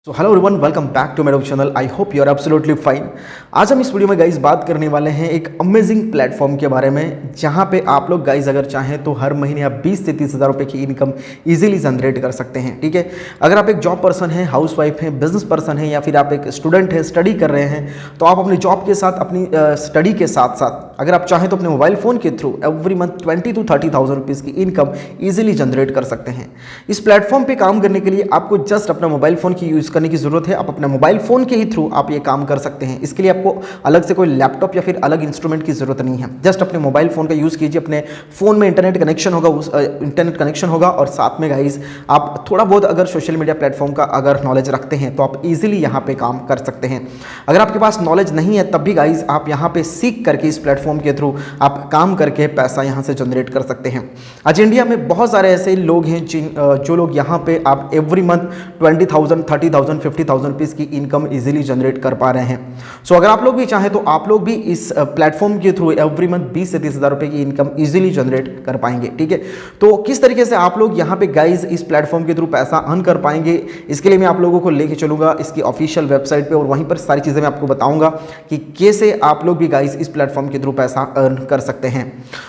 So hello everyone, welcome back to मेरा channel. I hope you are absolutely fine. आज हम इस video में गाइज बात करने वाले हैं एक अमेजिंग प्लेटफॉर्म के बारे में, जहां पे आप लोग गाइज अगर चाहें तो हर महीने आप 20 से 30 हज़ार रुपये की इनकम इजीली जनरेट कर सकते हैं। ठीक है, अगर आप एक जॉब पर्सन हैं, हाउस वाइफ हैं, बिजनेस पर्सन हैं, या फिर आप एक स्टूडेंट हैं, स्टडी कर रहे हैं, तो आप अपनी जॉब के साथ अपनी स्टडी के साथ साथ अगर आप चाहें तो अपने मोबाइल फ़ोन के through every month 20 to 30,000 rupees की इनकम ईजिली जनरेट कर सकते हैं। इस प्लेटफॉर्म पे काम करने के लिए आपको जस्ट अपना मोबाइल फ़ोन की यूज़ करने की ज़रूरत है। आप अपना मोबाइल फ़ोन के ही थ्रू आप ये काम कर सकते हैं। इसके लिए आपको अलग से कोई लैपटॉप या फिर अलग इंस्ट्रूमेंट की ज़रूरत नहीं है। जस्ट अपने मोबाइल फ़ोन का यूज़ कीजिए, अपने फ़ोन में इंटरनेट कनेक्शन होगा, उस इंटरनेट कनेक्शन होगा, और साथ में गाइज आप थोड़ा बहुत अगर सोशल मीडिया प्लेटफॉर्म का अगर नॉलेज रखते हैं तो आप ईजिली यहाँ पे काम कर सकते हैं। अगर आपके पास नॉलेज नहीं है तब भी गाइज आप यहाँ पे सीख करके इस प्लेटफॉर्म के थ्रू आप काम करके पैसा यहाँ से जनरेट कर सकते हैं। आज इंडिया में बहुत सारे ऐसे लोग हैं जो लोग यहाँ पे आप एवरी मंथ 20,000, 30,000, 50,000 रुपीज़ की इनकम इजीली जनरेट कर पा रहे हैं। सो अगर आप लोग भी चाहें तो आप लोग भी इस प्लेटफॉर्म के थ्रू एवरी मंथ 20 से 30 हज़ार रुपये की इनकम इजीली जनरेट कर पाएंगे। ठीक है, तो किस तरीके से आप लोग यहाँ पे गाइज इस प्लेटफॉर्म के थ्रू पैसा अर्न कर पाएंगे, इसके लिए मैं आप लोगों को लेके चलूँगा इसकी ऑफिशियल वेबसाइट पर, और वहीं पर सारी चीज़ें मैं आपको बताऊँगा कि कैसे आप लोग भी गाइज इस प्लेटफॉर्म के थ्रू पैसा अर्न कर सकते हैं।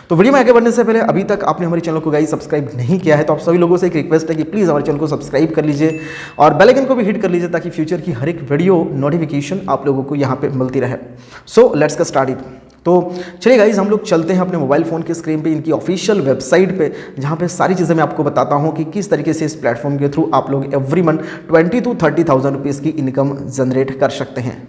तो वीडियो में आगे बढ़ने से पहले अभी तक आपने हमारे चैनल को गाइज सब्सक्राइब नहीं किया है तो आप सभी लोगों से एक रिक्वेस्ट है कि प्लीज़ हमारे चैनल को सब्सक्राइब कर लीजिए और बेल आइकन को भी हिट कर लीजिए, ताकि फ्यूचर की हर एक वीडियो नोटिफिकेशन आप लोगों को यहाँ पे मिलती रहे। So let's get started. तो चलिए गाइज हम लोग चलते हैं अपने मोबाइल फ़ोन के स्क्रीन पे इनकी ऑफिशियल वेबसाइट पे, जहाँ पे सारी चीज़ें मैं आपको बताता हूँ कि किस तरीके से इस प्लेटफॉर्म के थ्रू आप लोग एवरी मंथ 20 to 30,000 रुपीज़ की इनकम जनरेट कर सकते हैं।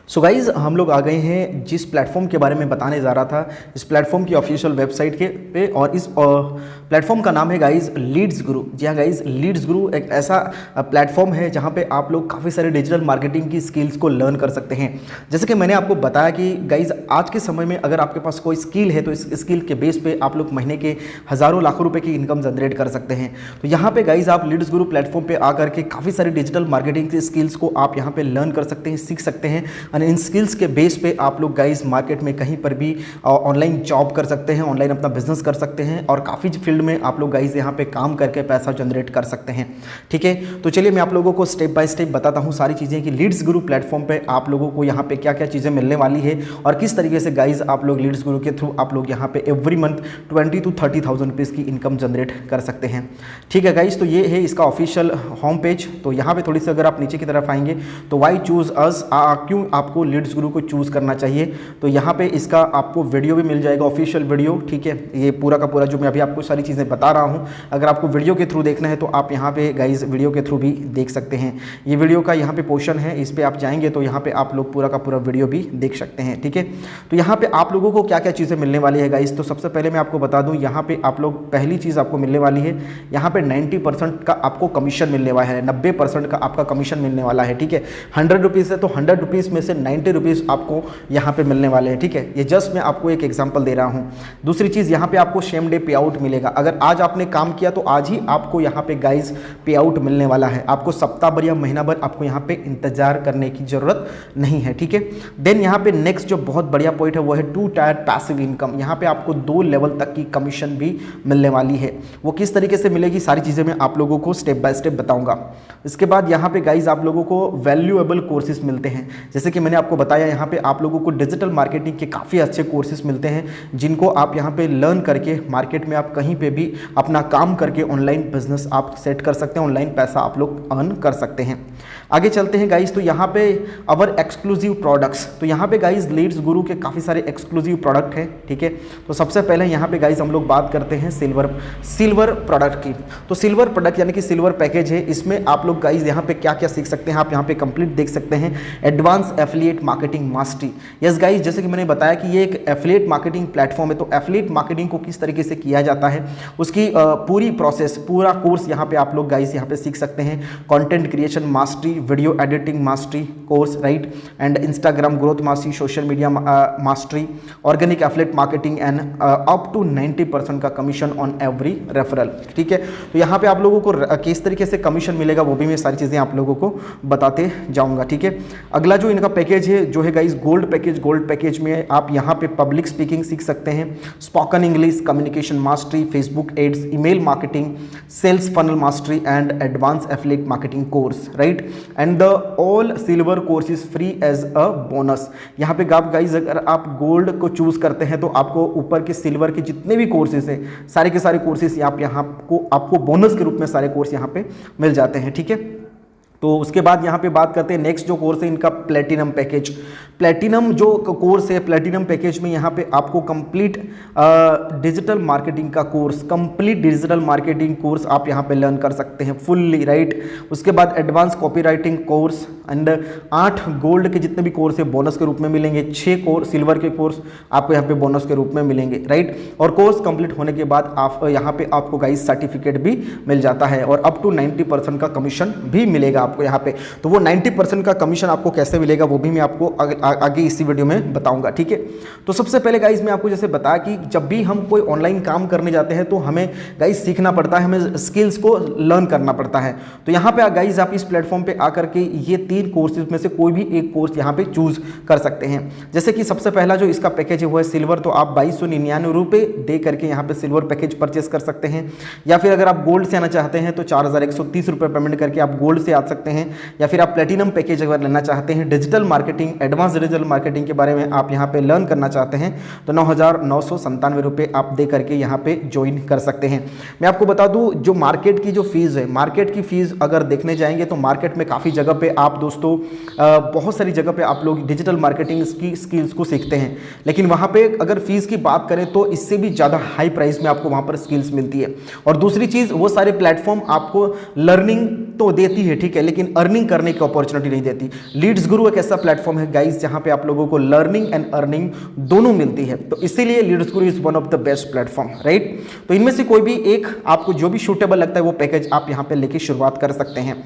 सो गाइज़ हम लोग आ गए हैं जिस प्लेटफॉर्म के बारे में बताने जा रहा था, इस प्लेटफॉर्म की ऑफिशियल वेबसाइट के पे, और इस प्लेटफॉर्म का नाम है गाइज़ लीड्स गुरु। जी हाँ गाइज़, लीड्स गुरु एक ऐसा प्लेटफॉर्म है जहाँ पे आप लोग काफ़ी सारे डिजिटल मार्केटिंग की स्किल्स को लर्न कर सकते हैं। जैसे कि मैंने आपको बताया कि गाइज़ आज के समय में अगर आपके पास कोई स्किल है तो इस स्किल के बेस पे आप लोग महीने के हज़ारों लाखों रुपये की इनकम जनरेट कर सकते हैं। तो यहाँ पे गाइज़ आप लीड्स गुरु प्लेटफॉर्म पे आकर के काफ़ी सारे डिजिटल मार्केटिंग की स्किल्स को आप यहाँ पे लर्न कर सकते हैं, सीख सकते हैं। इन स्किल्स के बेस पे आप लोग गाइस मार्केट में कहीं पर भी ऑनलाइन जॉब कर सकते हैं, ऑनलाइन अपना बिजनेस कर सकते हैं, और काफ़ी फील्ड में आप लोग गाइस यहाँ पे काम करके पैसा जनरेट कर सकते हैं। ठीक है, तो चलिए मैं आप लोगों को स्टेप बाय स्टेप बताता हूँ सारी चीज़ें कि लीड्स गुरु प्लेटफॉर्म पे आप लोगों को यहाँ पे क्या क्या चीज़ें मिलने वाली है और किस तरीके से गाइस आप लोग लीड्स गुरु के थ्रू आप लोग यहाँ पे एवरी मंथ 20 to 30,000 रुपीज़ की इनकम जनरेट कर सकते हैं। ठीक है गाइस, तो ये है इसका ऑफिशियल होम पेज। तो यहाँ पे थोड़ी सी अगर आप नीचे की तरफ आएंगे तो वाई चूज़ अस, क्यों आपको लीड्स गुरु को चूज़ करना चाहिए, तो यहाँ पे इसका आपको वीडियो भी मिल जाएगा, ऑफिशियल वीडियो। ठीक है, ये पूरा का पूरा जो मैं अभी आपको सारी चीज़ें बता रहा हूँ, अगर आपको वीडियो के थ्रू देखना है तो आप यहाँ पे गाइज वीडियो के थ्रू भी देख सकते हैं। ये वीडियो का यहाँ पे पोर्शन है, इस पर आप जाएंगे तो यहाँ पे आप लोग पूरा का पूरा वीडियो भी देख सकते हैं। ठीक है, तो यहाँ पे आप लोगों को क्या क्या चीज़ें मिलने वाली है गाइज, तो सबसे पहले मैं आपको बता दूँ, यहाँ पे आप लोग पहली चीज़ आपको मिलने वाली है, यहाँ पे 90% का आपको कमीशन मिलने वाला है, 90% का आपका कमीशन मिलने वाला है। ठीक है, 100 रुपीज़ है तो 100 रुपीज़ में से 90 रुपीज़ आपको यहाँ पे मिलने वाले हैं। ठीक है, ये जस्ट मैं आपको एक एग्जांपल दे रहा हूँ। दूसरी चीज़, यहाँ पे आपको सेम डे पे आउट मिलेगा। अगर आज आपने काम किया तो आज ही आपको यहाँ पे गाइज पे आउट मिलने वाला है। आपको सप्ताह भर या महीना भर आपको यहाँ पे इंतजार करने की जरूरत नहीं है। ठीक है, देन यहाँ पे नेक्स्ट जो बहुत बढ़िया पॉइंट है वो है 2 टायर पैसिव इनकम। यहाँ पे आपको 2 लेवल तक की कमीशन भी मिलने वाली है। वो किस तरीके से मिलेगी, सारी चीज़ें मैं आप लोगों को स्टेप बाय स्टेप बताऊंगा। इसके बाद यहाँ पे गाइज आप लोगों को वैल्यूएबल कोर्सेज मिलते हैं। जैसे कि मैंने आपको बताया, यहाँ पे आप लोगों को डिजिटल मार्केटिंग के काफ़ी अच्छे कोर्सेज मिलते हैं, जिनको आप यहाँ पे लर्न करके मार्केट में आप कहीं पे भी अपना काम करके ऑनलाइन बिजनेस आप सेट कर सकते हैं, ऑनलाइन पैसा आप लोग अर्न कर सकते हैं। आगे चलते हैं गाइज, तो यहाँ पे अवर एक्सक्लूसिव प्रोडक्ट्स, तो यहाँ पे गाइज लीड्स गुरु के काफ़ी सारे एक्सक्लूसिव प्रोडक्ट हैं। ठीक है, तो सबसे पहले यहाँ पे गाइज हम लोग बात करते हैं सिल्वर प्रोडक्ट की। तो सिल्वर प्रोडक्ट यानी कि सिल्वर पैकेज है, इसमें आप लोग गाइज यहाँ पे क्या क्या सीख सकते हैं, आप यहाँ पे कंप्लीट देख सकते हैं। Advance affiliate marketing mastery. Yes guys, जैसे कि मैंने बताया कि ये एक एफिलिएट मार्केटिंग प्लेटफॉर्म है, तो एफिलिएट मार्केटिंग को किस तरीके से किया जाता है उसकी पूरी प्रोसेस, पूरा कोर्स यहाँ पे आप लोग गाइस यहाँ पे सीख सकते हैं। Content creation mastery, video editing mastery course, right, and Instagram growth mastery, social media mastery, organic affiliate marketing and up to 90% का कमीशन ऑन एवरी रेफरल। ठीक है, तो यहाँ पे आप लोगों को किस तरीके से कमीशन मिलेगा वो भी मैं सारी चीज़ें आप लोगों को बताते जाऊँगा। ठीक है, अगला जो इनका पैकेज है जो है guys gold package. Gold package में आप यहाँ पे पब्लिक स्पीकिंग सीख सकते हैं, spoken English, communication mastery, Facebook ads, email marketing, sales funnel mastery and advance affiliate marketing course, right. And the all silver course is free as a bonus. यहाँ पे guys अगर आप गोल्ड को choose करते हैं तो आपको ऊपर के सिल्वर के जितने भी कोर्सेज हैं सारे के सारे कोर्सेज आप यहाँ आपको बोनस के रूप में सारे कोर्स यहाँ पे मिल जाते हैं, ठीक है। तो उसके बाद यहाँ पे बात करते हैं नेक्स्ट जो कोर्स है इनका प्लेटिनम पैकेज। प्लेटिनम जो कोर्स है प्लेटिनम पैकेज में यहाँ पे आपको कंप्लीट डिजिटल मार्केटिंग का course, complete digital marketing course आप यहाँ पे लर्न कर सकते हैं फुल्ली, राइट। उसके बाद advance copywriting course and 8 gold के जितने भी कोर्स है बोनस के रूप में मिलेंगे, 6 कोर्स सिल्वर के कोर्स आपको यहाँ पे बोनस के रूप में मिलेंगे, राइट। और कोर्स कंप्लीट होने के बाद आप यहाँ पे आपको गाइस सर्टिफिकेट भी मिल जाता है और अप टू 90% का कमीशन भी मिलेगा आपको यहाँ पे। तो वो 90% का कमीशन आपको कैसे मिलेगा वो भी मैं आपको आगे इसी वीडियो में बताऊंगा, ठीक है। तो सबसे पहले गाइस मैं आपको जैसे बताया कि जब भी हम कोई ऑनलाइन काम करने जाते हैं तो हमें गाइस सीखना पड़ता है, हमें स्किल्स को लर्न करना पड़ता है। तो यहाँ पे गाइस आप इस प्लेटफॉर्म पे आकर के ये 3 कोर्सेज में से कोई भी एक कोर्स यहाँ पे चूज कर सकते हैं। जैसे कि सबसे पहला जो इसका पैकेज है वो है सिल्वर, तो आप 2299 रुपये दे करके यहाँ पे सिल्वर पैकेज परचेस कर सकते हैं। या फिर अगर आप गोल्ड से आना चाहते हैं तो 4130 रुपये पेमेंट करके आप गोल्ड से आ सकते हैं। या फिर आप प्लेटिनम पैकेज अगर लेना चाहते हैं, digital marketing, advance digital marketing के बारे में आप यहाँ पे लर्न करना चाहते हैं तो 9997 रुपये आप दे करके यहाँ पे ज्वाइन कर सकते हैं। मैं आपको बता दूं जो मार्केट की जो फीस है, मार्केट की फीस अगर देखने जाएंगे तो मार्केट में काफ़ी जगह पे आप दोस्तों बहुत सारी जगह पे आप लोग डिजिटल मार्केटिंग की स्किल्स को सीखते हैं, लेकिन वहाँ पे अगर फीस की बात करें तो इससे भी ज़्यादा हाई प्राइस में आपको वहाँ पर स्किल्स मिलती है। और दूसरी चीज़ वो सारे प्लेटफॉर्म आपको लर्निंग तो देती है, ठीक है, लेकिन अर्निंग करने की अपॉर्चुनिटी नहीं देती। लीड्स गुरु एक ऐसा प्लेटफॉर्म है गाइस जहां पे आप लोगों को लर्निंग एंड अर्निंग दोनों मिलती है, तो इसीलिए Leeds Guru is one of the best platform, right. तो इनमें से कोई भी एक आपको जो भी सूटेबल लगता है वो पैकेज आप यहां पे लेके शुरुआत कर सकते हैं।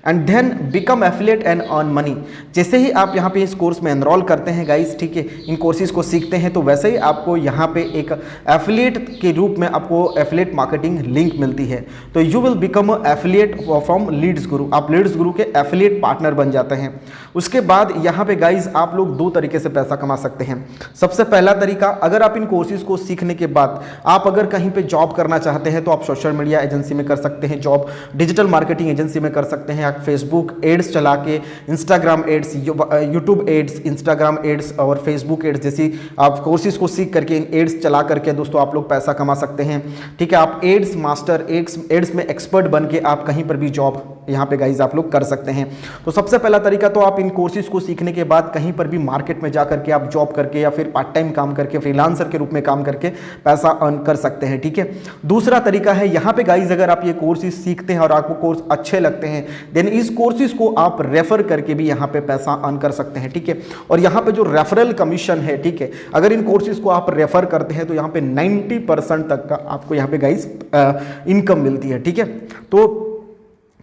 And then become affiliate and earn money. जैसे ही आप यहां पे इस कोर्स में एनरोल करते हैं गाइस, ठीक है, इन कोर्सेज को सीखते हैं तो वैसे ही आपको यहां पे एक एफिलिएट के रूप में आपको एफिलिएट मार्केटिंग लिंक मिलती है। तो you will become affiliate from Leads Guru, आप लीड्स गुरु के एफिलिएट पार्टनर बन जाते हैं। उसके बाद यहाँ पे गाइज आप लोग 2 तरीके से पैसा कमा सकते हैं। सबसे पहला तरीका, अगर आप इन कोर्सेज को सीखने के बाद आप अगर कहीं पे जॉब करना चाहते हैं तो आप सोशल मीडिया एजेंसी में कर सकते हैं जॉब, डिजिटल मार्केटिंग एजेंसी में कर सकते हैं, आप फेसबुक एड्स चला के, Instagram ads, YouTube ads, Instagram ads और फेसबुक एड्स जैसी आप कोर्सेज को सीख करके इन एड्स चला करके दोस्तों आप लोग पैसा कमा सकते हैं, ठीक है। आप एड्स मास्टर, एड्स में एक्सपर्ट बन के आप कहीं पर भी जॉब यहाँ पे गाइज आप लोग कर सकते हैं। तो सबसे पहला तरीका तो आप इन कोर्सेज को सीखने के बाद कहीं पर भी मार्केट में जा करके आप जॉब करके या फिर पार्ट टाइम काम करके, फ्रीलांसर के रूप में काम करके पैसा अर्न कर सकते हैं, ठीक है। दूसरा तरीका है यहाँ पे गाइज अगर आप ये कोर्सेज सीखते हैं और आपको कोर्स अच्छे लगते हैं देन इस कोर्सेज को आप रेफर करके भी यहाँ पे पैसा अर्न कर सकते हैं, ठीक है। और यहाँ पे जो रेफरल कमीशन है, ठीक है, अगर इन कोर्सेज को आप रेफर करते हैं तो यहाँ पे 90% तक का आपको यहाँ पे गाइज इनकम मिलती है, ठीक है। तो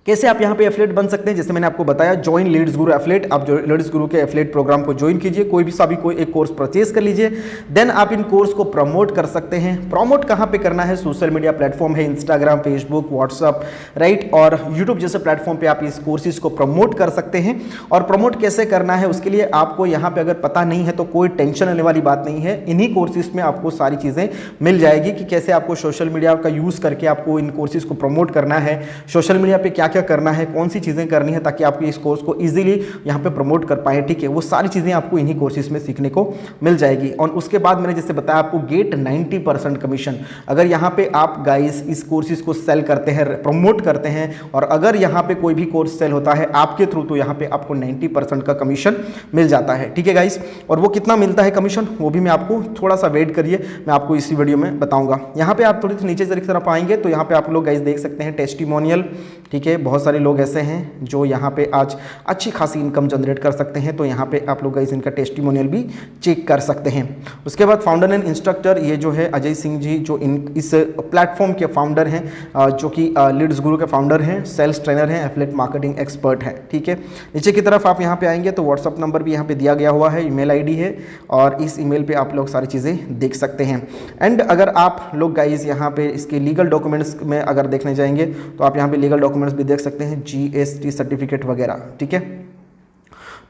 कैसे आप यहाँ पे एफिलिएट बन सकते हैं, जैसे मैंने आपको बताया, ज्वाइन लीड्स गुरु एफिलिएट। आप जो लीड्स गुरु के एफिलिएट प्रोग्राम को ज्वाइन कीजिए, कोई एक कोर्स परचेज कर लीजिए, देन आप इन कोर्स को प्रमोट कर सकते हैं। प्रमोट कहाँ पे करना है, सोशल मीडिया प्लेटफॉर्म है, इंस्टाग्राम, फेसबुक, व्हाट्सअप, राइट, और यूट्यूब जैसे प्लेटफॉर्म पे आप इस कोर्सेज को प्रमोट कर सकते हैं। और प्रमोट कैसे करना है उसके लिए आपको यहाँ पे अगर पता नहीं है तो कोई टेंशन लेने वाली बात नहीं है, इन्हीं कोर्सेज में आपको सारी चीज़ें मिल जाएगी कि कैसे आपको सोशल मीडिया का यूज़ करके आपको इन कोर्सेज को प्रमोट करना है, सोशल मीडिया पे क्या क्या करना है, कौन सी चीज़ें करनी है ताकि आप इस कोर्स को इजीली यहाँ पे प्रमोट कर पाए, ठीक है। वो सारी चीज़ें आपको इन्हीं कोर्सेज में सीखने को मिल जाएगी। और उसके बाद मैंने जैसे बताया आपको गेट 90% कमीशन। अगर यहाँ पे आप गाइस इस कोर्सेज को सेल करते हैं, प्रमोट करते हैं और अगर यहाँ पे कोई भी कोर्स सेल होता है आपके थ्रू तो यहाँ पे आपको 90% का कमीशन मिल जाता है, ठीक है गाइस। और वो कितना मिलता है कमीशन वो भी मैं आपको थोड़ा सा वेट करिए, मैं आपको इसी वीडियो में बताऊंगा। यहाँ पे आप थोड़ी सी नीचे की तरफ आएंगे तो यहाँ पे आप लोग गाइस देख सकते हैं टेस्टिमोनियल, ठीक है। बहुत सारे लोग ऐसे हैं जो यहाँ पे आज अच्छी खासी इनकम जनरेट कर सकते हैं, तो यहाँ पे आप लोग गाइस इनका टेस्टिमोनियल भी चेक कर सकते हैं। उसके बाद फाउंडर एंड इंस्ट्रक्टर, ये जो है अजय सिंह जी जो इस प्लेटफॉर्म के फाउंडर हैं, जो कि लीड्स गुरु के फाउंडर हैं, सेल्स ट्रेनर हैं, एफिलिएट मार्केटिंग एक्सपर्ट हैं, ठीक है। नीचे की तरफ आप यहाँ पे आएंगे तो व्हाट्सअप नंबर भी यहाँ पे दिया गया हुआ है, ईमेल आईडी है और इस ईमेल पे आप लोग सारी चीज़ें देख सकते हैं। एंड अगर आप लोग गाइस यहाँ पे इसके लीगल डॉक्यूमेंट्स में अगर देखने जाएंगे तो आप यहाँ पे लीगल डॉक्यूमेंट्स भी देख सकते हैं, GST सर्टिफिकेट वगैरह, ठीक है।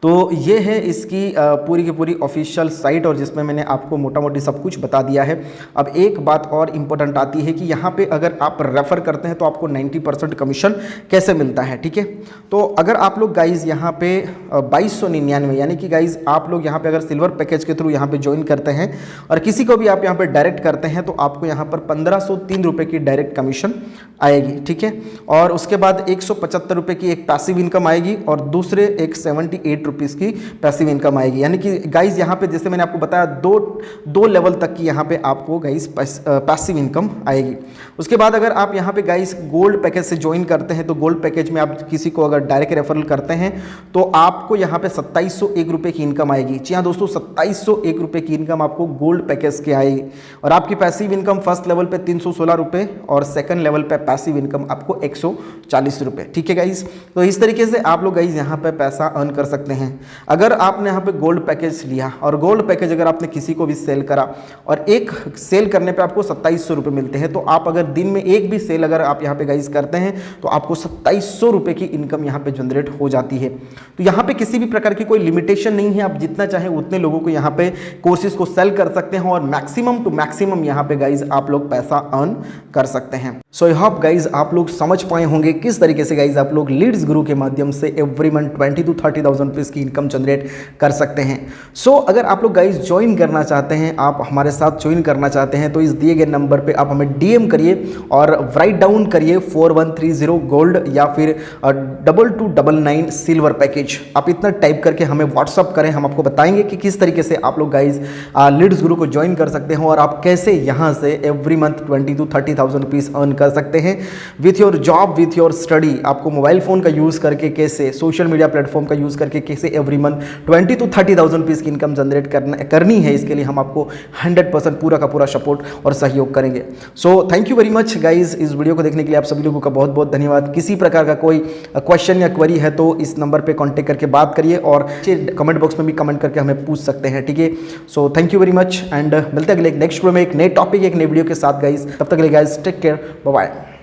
तो ये है इसकी पूरी की पूरी ऑफिशियल साइट और जिसमें मैंने आपको मोटा मोटी सब कुछ बता दिया है। अब एक बात और इम्पोर्टेंट आती है कि यहाँ पे अगर आप रेफ़र करते हैं तो आपको 90% कमीशन कैसे मिलता है, ठीक है। तो अगर आप लोग गाइज़ यहाँ पे 2299 यानी कि गाइज़ आप लोग यहाँ पे अगर सिल्वर पैकेज के थ्रू यहाँ पे ज्वाइन करते हैं और किसी को भी आप यहाँ पे डायरेक्ट करते हैं तो आपको यहाँ पर 1503 रुपये की डायरेक्ट कमीशन आएगी, ठीक है। और उसके बाद 175 रुपये की एक पैसिव इनकम आएगी और दूसरे एक 78 रुपीज़ की पैसिव इनकम आएगी। यानी कि गाइज यहाँ पे जैसे मैंने आपको बताया दो लेवल तक की यहाँ पे आपको गाइज पैसिव इनकम आएगी। उसके बाद अगर आप यहाँ पे गाइज गोल्ड पैकेज से ज्वाइन करते हैं तो गोल्ड पैकेज में आप किसी को अगर डायरेक्ट रेफरल करते हैं तो आपको यहाँ पे 2701 रुपये की इनकम आएगी। जी हाँ दोस्तों, 2701 रुपये की इनकम आपको गोल्ड पैकेज की आएगी और आपकी पैसिव इनकम फर्स्ट लेवल पे 316 रुपये और सेकंड लेवल पे पैसिव इनकम आपको 140 रुपये, ठीक है गाइज। तो इस तरीके से आप लोग गाइज यहाँ पे पैसा अर्न कर सकते हैं। अगर आपने यहाँ पे गोल्ड पैकेज लिया और गोल्ड पैकेज अगर आपने किसी को भी सेल करा और एक सेल करने पे आपको 2700 रुपये मिलते हैं, तो आप अगर दिन में एक भी सेल अगर आप यहाँ पे गाइज करते हैं तो आपको 2700 रुपये की इनकम यहाँ पे जनरेट हो जाती है। तो यहाँ पे किसी भी प्रकार की कोई लिमिटेशन नहीं है, आप जितना चाहें उतने लोगों को यहाँ पे कोर्सेज को सेल कर सकते हैं और मैक्सिमम टू मैक्सिमम यहाँ पे गाइज आप लोग पैसा अर्न कर सकते हैं। सो आई होप गाइज आप लोग समझ पाए होंगे किस तरीके से गाइज आप लोग लीड्स गुरु के माध्यम से एवरी मंथ 20 to 30,000 रुपीज़ की इनकम जनरेट कर सकते हैं। सो अगर आप लोग गाइज ज्वाइन करना चाहते हैं, आप हमारे साथ ज्वाइन करना चाहते हैं तो इस दिए गए नंबर पे आप हमें डीएम करिए और राइट डाउन करिए 4130 गोल्ड या फिर 2299 सिल्वर पैकेज। आप इतना टाइप करके हमें व्हाट्सअप करें, हम आपको बताएंगे कि किस तरीके से आप लोग गाइज लीड्स गुरु को ज्वाइन कर सकते हैं और आप कैसे यहाँ से every month 20 to 30,000 rupees earn कर सकते हैं with your job, with your study. आपको मोबाइल फ़ोन का यूज़ करके कैसे, सोशल मीडिया प्लेटफॉर्म का यूज़ करके कैसे एवरी मंथ 20 to 30,000 रुपीज़ की इनकम जनरेट करनी है, इसके लिए हम आपको 100% पूरा का पूरा सपोर्ट और सहयोग करेंगे। So thank you very much guys, इस वीडियो को देखने के लिए आप सभी लोगों का बहुत बहुत धन्यवाद। किसी प्रकार का कोई क्वेश्चन या क्वेरी है तो इस नंबर पर कॉन्टैक्ट करके बात करिए और कमेंट बॉक्स में भी कमेंट करके हमें पूछ सकते हैं, ठीक है। So thank you very much and मिलते हैं अगले नेक्स्ट वीडियो में एक नए टॉपिक, एक नए वीडियो के साथ गाइज। तब तक के लिए guys take care, bye bye.